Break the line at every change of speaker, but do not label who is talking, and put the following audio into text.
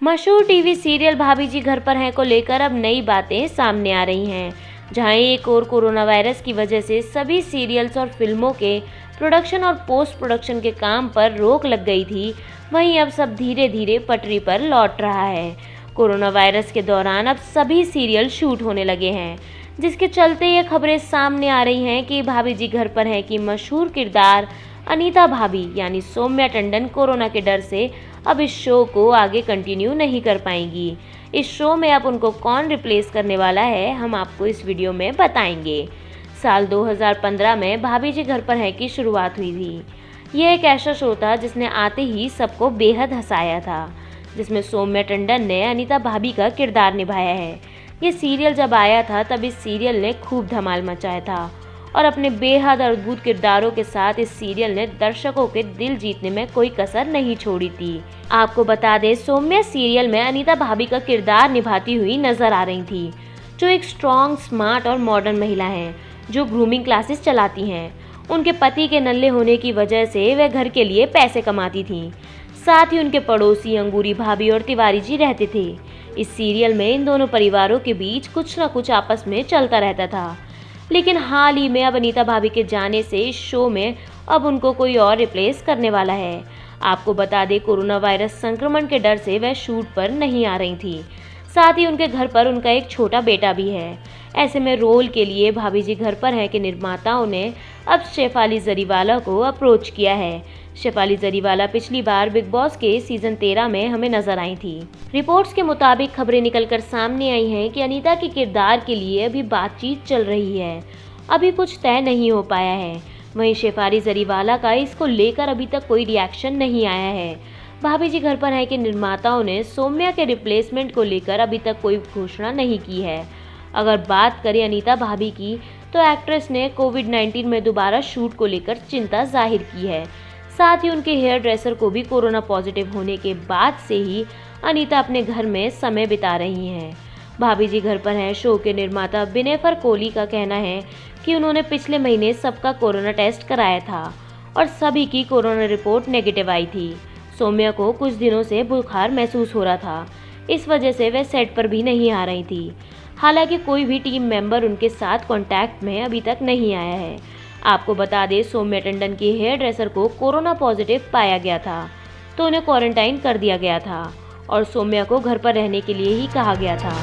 मशहूर TV serial भाभी जी घर पर हैं को लेकर अब नई बातें सामने आ रही हैं। जहां एक और कोरोना वायरस की वजह से सभी सीरियल्स और फिल्मों के प्रोडक्शन और पोस्ट प्रोडक्शन के काम पर रोक लग गई थी, वहीं अब सब धीरे धीरे पटरी पर लौट रहा है। कोरोना वायरस के दौरान अब सभी सीरियल शूट होने लगे हैं, जिसके चलते ये खबरें सामने आ रही हैं कि भाभी जी घर पर हैं की मशहूर किरदार अनीता भाभी यानी सौम्या टंडन कोरोना के डर से अब इस शो को आगे कंटिन्यू नहीं कर पाएंगी। इस शो में अब उनको कौन रिप्लेस करने वाला है, हम आपको इस वीडियो में बताएंगे। साल 2015 में भाभी जी घर पर हैं की शुरुआत हुई थी। यह एक ऐसा शो था जिसने आते ही सबको बेहद हंसाया था, जिसमें सौम्या टंडन ने अनीता भाभी का किरदार निभाया है। ये सीरियल जब आया था तब इस सीरियल ने खूब धमाल मचाया था और अपने बेहद अद्भुत किरदारों के साथ इस सीरियल ने दर्शकों के दिल जीतने में कोई कसर नहीं छोड़ी थी। आपको बता दें, सौम्या सीरियल में अनीता भाभी का किरदार निभाती हुई नजर आ रही थी, जो एक स्ट्रॉन्ग, स्मार्ट और मॉडर्न महिला हैं, जो ग्रूमिंग क्लासेस चलाती हैं। उनके पति के नल्ले होने की वजह से वह घर के लिए पैसे कमाती थीं। साथ ही उनके पड़ोसी अंगूरी भाभी और तिवारी जी रहते थे। इस सीरियल में इन दोनों परिवारों के बीच कुछ न कुछ आपस में चलता रहता था, लेकिन हाल ही में अब अनीता भाभी के जाने से इस शो में अब उनको कोई और रिप्लेस करने वाला है। आपको बता दें, कोरोना वायरस संक्रमण के डर से वह शूट पर नहीं आ रही थी। साथ ही उनके घर पर उनका एक छोटा बेटा भी है। ऐसे में रोल के लिए भाभी जी घर पर हैं के निर्माताओं ने अब शेफाली जरीवाला को अप्रोच किया है। शेफाली जरीवाला पिछली बार बिग बॉस के सीजन 13 में हमें नजर आई थी। रिपोर्ट्स के मुताबिक खबरें निकलकर सामने आई हैं कि अनीता के किरदार के लिए अभी बातचीत चल रही है, अभी कुछ तय नहीं हो पाया है। वहीं शेफाली जरीवाला का इसको लेकर अभी तक कोई रिएक्शन नहीं आया है। भाभी जी घर पर हैं के निर्माताओं ने सौम्या के रिप्लेसमेंट को लेकर अभी तक कोई घोषणा नहीं की है। अगर बात करें अनीता भाभी की, तो एक्ट्रेस ने कोविड-19 में दोबारा शूट को लेकर चिंता जाहिर की है। साथ ही उनके हेयर ड्रेसर को भी कोरोना पॉजिटिव होने के बाद से ही अनीता अपने घर में समय बिता रही हैं। भाभी जी घर पर हैं शो के निर्माता बिनेफर कोहली का कहना है कि उन्होंने पिछले महीने सबका कोरोना टेस्ट कराया था और सभी की कोरोना रिपोर्ट नेगेटिव आई थी। सौम्या को कुछ दिनों से बुखार महसूस हो रहा था, इस वजह से वह सेट पर भी नहीं आ रही थी। हालांकि कोई भी टीम मेंबर उनके साथ कांटेक्ट में अभी तक नहीं आया है। आपको बता दें, सौम्या टंडन की हेयर ड्रेसर को कोरोना पॉजिटिव पाया गया था, तो उन्हें क्वारंटाइन कर दिया गया था और सौम्या को घर पर रहने के लिए ही कहा गया था।